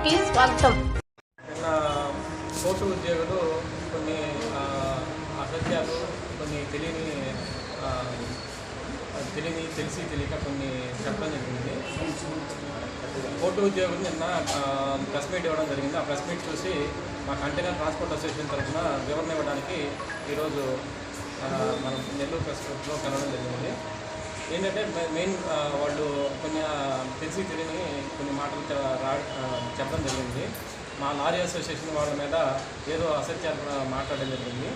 న్యూస్కి స్వాగతం. నిన్న కోర్టు ఉద్యోగులు కొన్ని అసత్యాలు, కొన్ని తెలియక కొన్ని చెప్పడం జరిగింది. కోర్టు ఉద్యోగులు నిన్న ప్రెస్ మీట్ ఇవ్వడం జరిగింది. ఆ ప్రెస్ మీట్ చూసి మా కంటైనర్ ట్రాన్స్పోర్ట్ అసోసియేషన్ తరఫున వివరణ ఇవ్వడానికి ఈరోజు మనం నెల్లూరు ప్రెస్ క్లబ్లో కలవడం జరిగింది. ఏంటంటే మెయిన్ వాళ్ళు కొన్ని తెలియని కొన్ని మాటలు చెప్పడం జరిగింది. మా లారీ అసోసియేషన్ వాళ్ళ మీద ఏదో అసత్యాలు మాట్లాడడం జరిగింది.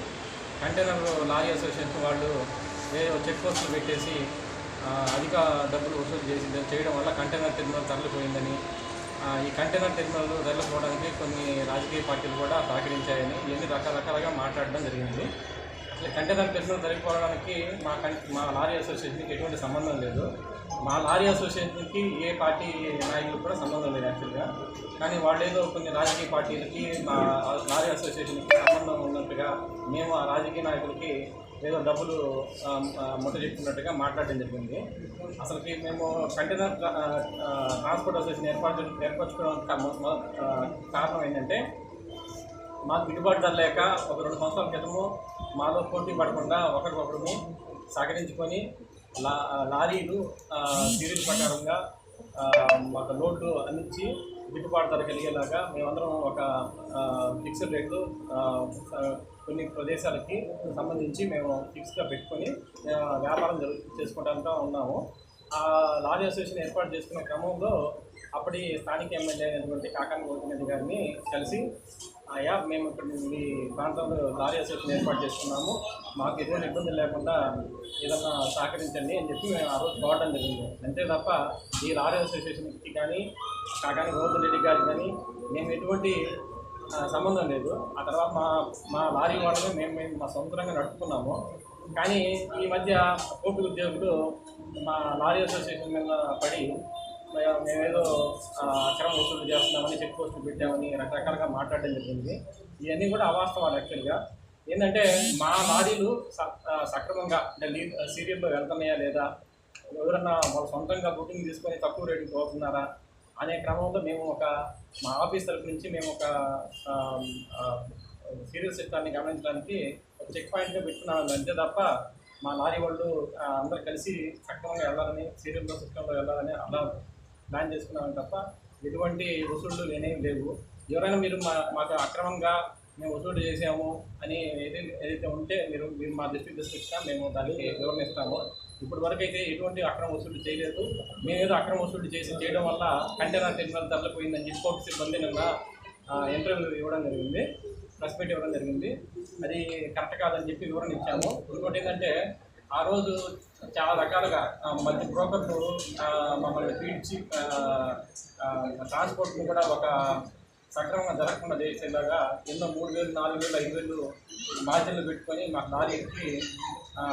కంటైనర్ లారీ అసోసియేషన్ వాళ్ళు ఏదో చెక్ పోస్టులు పెట్టేసి అధిక డబ్బులు వసూలు చేయడం వల్ల కంటైనర్ టెర్మినల్ తరలిపోయిందని, ఈ కంటైనర్ టెర్మినల్ తరలిపోవడానికి కొన్ని రాజకీయ పార్టీలు కూడా సహకరించాయని ఇవన్నీ రకరకాలుగా మాట్లాడడం జరిగింది. అసలు కంటైనర్ టెర్మినల్ తరలిపోవడానికి మా లారీ అసోసియేషన్కి ఎటువంటి సంబంధం లేదు. మా లారీ అసోసియేషన్కి ఏ పార్టీ నాయకులకు కూడా సంబంధం లేదు యాక్చువల్గా. కానీ వాళ్ళేదో కొన్ని రాజకీయ పార్టీలకి మా లారీ అసోసియేషన్కి సంబంధం ఉన్నట్టుగా మేము ఆ రాజకీయ నాయకులకి ఏదో డబ్బులు ముట్ట చెప్తున్నట్టుగా మాట్లాడడం జరిగింది. అసలుకి మేము కంటైనర్ ట్రాన్స్పోర్ట్ అసోసియేషన్ ఏర్పరచుకోవడానికి కారణం ఏంటంటే, మాకు గిట్టుబాటు ధర లేక ఒక 2 సంవత్సరాల క్రితము మాలో పోటీ పడకుండా ఒకరికొకరు సహకరించుకొని లారీలు సీరియల్ ప్రకారంగా మాకు లోడ్లు అందించి గిట్టుబాటు ధర కలిగేలాగా మేమందరం ఒక ఫిక్స్డ్ రేట్లు కొన్ని ప్రదేశాలకి సంబంధించి మేము ఫిక్స్గా పెట్టుకొని వ్యాపారం చేసుకోవడానికి ఉన్నాము. ఆ లారీ అసోసియేషన్ ఏర్పాటు చేసుకునే క్రమంలో అప్పటి స్థానిక ఎమ్మెల్యే అయినటువంటి కాకాని గోవిందరెడ్డి గారిని కలిసి, మేము ఇక్కడ మీ ప్రాంతంలో లారీ అసోసియేషన్ ఏర్పాటు చేసుకున్నాము, మాకు ఎటువంటి ఇబ్బందులు లేకుండా ఏదన్నా సహకరించండి అని చెప్పి మేము ఆ రోజు కోరడం జరిగింది. అంతే తప్ప ఈ లారీ అసోసియేషన్కి కానీ కాకాని గోవిందరెడ్డి గారికి కానీ మేము ఎటువంటి సంబంధం లేదు. ఆ తర్వాత మా లారీ వాళ్ళని మేము మా సొంతంగా నడుపుకున్నాము. కానీ ఈ మధ్య కోర్టు ఉద్యోగులు మా లారీ అసోసియేషన్ మీద పడి మేమేదో అక్రమ వసూలు చేస్తున్నామని చెక్ పోస్టులు పెట్టామని రకరకాలుగా మాట్లాడడం జరిగింది. ఇవన్నీ కూడా అవాస్తవాలు. యాక్చువల్గా ఏంటంటే, మా లారీలు సక్రమంగా అంటే సీరియల్లో వెళ్తున్నాయా లేదా, ఎవరన్నా వాళ్ళ సొంతంగా బుకింగ్ తీసుకొని తక్కువ రేటుకి పోతున్నారా అనే క్రమంలో మేము మా ఆఫీస్ తరఫు నుంచి మేము ఒక సీరియల్ సిస్టాన్ని గమనించడానికి ఒక చెక్ పాయింట్గా పెట్టుకున్నాం. అంతే తప్ప మా లారీ వాళ్ళు అందరూ కలిసి సక్రమంగా వెళ్ళాలని, సీరియల్లో సిస్టంలో వెళ్ళాలని అలా ప్లాన్ చేసుకున్నామని తప్ప ఎటువంటి వసూళ్లు లేవు. ఎవరైనా మీరు మాకు అక్రమంగా మేము వసూలు చేసాము అని ఏదైతే ఉంటే మీరు మా దృష్టికి తీసుకొచ్చినా మేము దానికి వివరణ ఇస్తాము. ఇప్పటి వరకు అయితే ఎటువంటి అక్రమ వసూలు చేయలేదు. మేమేదో అక్రమ వసూలు చేయడం వల్ల కంటైనర్ టెర్మినల్ తరలిపోయిందని చెప్పి కోర్టు సిబ్బంది నిన్న ఇంటర్వ్యూ ఇవ్వడం జరిగింది, ప్రెస్ మీట్ ఇవ్వడం జరిగింది. అది కరెక్ట్ కాదని చెప్పి వివరణ ఇచ్చాము. ఇంకోటి ఏంటంటే, ఆ రోజు చాలా రకాలుగా మధ్య బ్రోకర్లు మమ్మల్ని పీడ్చి ట్రాన్స్పోర్ట్ని కూడా ఒక సక్రమంగా జరగకుండా చేసేలాగా ఎన్నో 3,000, 4,000, 5,000 బాధ్యతలు పెట్టుకొని మాకు లారీకి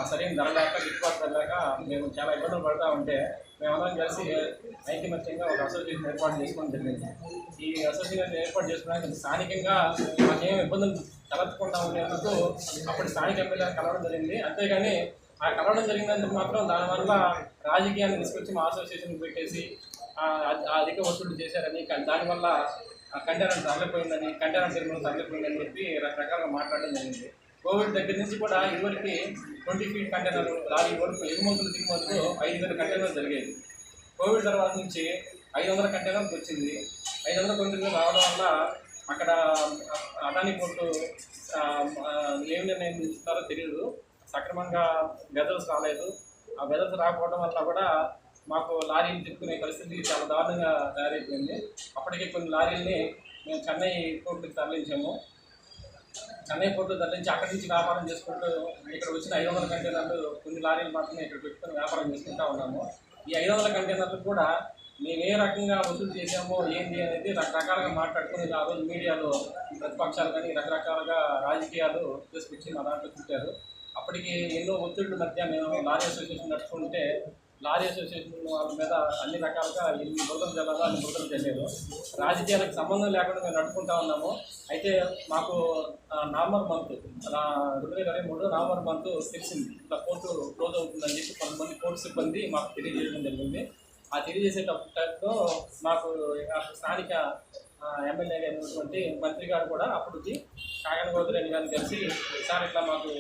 సరైన ధర లేక, గిట్టుబాటు ధర లేక మేము చాలా ఇబ్బందులు పడుతూ ఉంటే మేమందరం కలిసి ఐకమత్యంగా ఒక అసోసియేషన్ ఏర్పాటు చేసుకోవడం జరిగింది. ఈ అసోసియేషన్ ఏర్పాటు చేసుకోవడానికి స్థానికంగా మాకేం ఇబ్బందులు తలెత్తకుండా ఉండేందుకు అప్పటి స్థానిక ఎమ్మెల్యే కలవడం జరిగింది. అంతేగాని ఆ కలవడం జరిగినందుకు మాత్రం దానివల్ల రాజకీయాన్ని తీసుకొచ్చి మా అసోసియేషన్ పెట్టేసి అధిక వసూలు చేశారని, దానివల్ల కంటైనర్ తరలిపోయిందని, కంటైనర్ టెర్మినల్ తరలిపోయిందని చెప్పి రకరకాలుగా మాట్లాడడం జరిగింది. కోవిడ్ దగ్గర నుంచి కూడా ఇదివరకు 20 ఫీట్ కంటైనర్ లారీ వరకు ఎగుమతులు దిగుమతులు 5,000 కంటైనర్లు జరిగేది. కోవిడ్ తర్వాత నుంచి 500 కంటైనర్కి వచ్చింది. 500 కంటైనర్లు రావడం వల్ల అక్కడ అదాని పోర్టు ఏం నిర్ణయం తీసుకున్నారో తెలియదు. సక్రమంగా వెదల్స్ రాలేదు. ఆ వెదల్స్ రాకపోవడం వల్ల కూడా మాకు లారీలు తిప్పుకునే పరిస్థితి చాలా దారుణంగా తయారైపోయింది. అప్పటికే కొన్ని లారీలని మేము చెన్నై పోర్టుకి తరలించాము. చెన్నై పోర్టు తరలించి అక్కడి నుంచి వ్యాపారం చేసుకుంటూ ఇక్కడ వచ్చిన 500 కంటైనర్లు కొన్ని లారీలు మాత్రమే ఇక్కడ పెట్టుకుని వ్యాపారం చేసుకుంటూ ఉన్నాము. ఈ 500 కంటైనర్లు కూడా మేము ఏ రకంగా వసూలు చేసామో ఏంటి అనేది రకరకాలుగా మాట్లాడుకుని ఆ రోజు మీడియాలో ప్రతిపక్షాలు కానీ రకరకాలుగా రాజకీయాలు తీసుకొచ్చి మా దాంట్లో చూపారు. అప్పటికి ఎన్నో ఒత్తిళ్ల మధ్య మేము లారీ అసోసియేషన్ నడుచుకుంటే లారీ అసోసియేషన్ వాళ్ళ మీద అన్ని రకాలుగా ఎన్ని బురదలు చల్లాలో అన్ని బురదలు చల్లారు. రాజకీయాలకు సంబంధం లేకుండా మేము నడుపుకుంటా ఉన్నాము. అయితే మాకు నవంబర్ మంత్ 2023 నవంబర్ మంత్ తెలిసింది ఇట్లా కోర్టు క్లోజ్ అవుతుందని చెప్పి కొంతమంది కోర్టు సిబ్బంది మాకు తెలియజేయడం జరిగింది. ఆ తెలియజేసేటప్పుడు మాకు స్థానిక ఎమ్మెల్యే అయినటువంటి మంత్రి గారు కూడా అప్పటికి కాగన గోపిరెడ్డి గారిని కలిసి సార్ ఇట్లా మాకు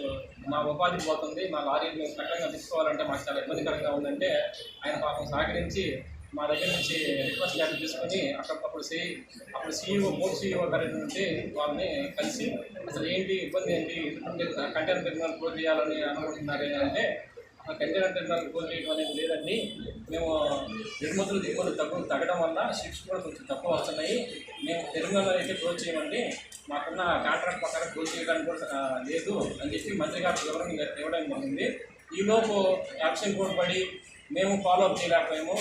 మా ఉపాధి పోతుంది, మా లారీని మేము సక్రమంగా తీసుకోవాలంటే మాకు చాలా ఇబ్బందికరంగా ఉందంటే ఆయన పాపం సహకరించి మా దగ్గర నుంచి రిక్వెస్ట్ లెటర్ తీసుకొని అప్పుడు సీఈఓ మూడు సీఈఓ గారి నుండి వాళ్ళని కలిసి అసలు ఏంటి ఇబ్బంది ఏంటి, కంటైనర్ టెర్మినల్ క్లోజ్ చేయాలని అనుకుంటున్నారు అంటే ఆ కంటైనర్ టెర్మినల్ క్లోజ్ చేయడం అనేది లేదండి, మేము దిగుమతులు తగ్గడం వల్ల షిప్స్ కూడా కొంచెం తక్కువ వస్తున్నాయి, మేము టెర్మినల్ అయితే క్లోజ్ చేయమండి, మాకున్న కాంట్రాక్ట్ ప్రకారం క్లోజ్ చేయడానికి కూడా లేదు అని చెప్పి మంత్రి గారు వివరణ ఇవ్వడం జరిగింది. ఈలోపు యాక్షన్ కోడ్ పడి మేము ఫాలో అప్ చేయలేకపోయాము.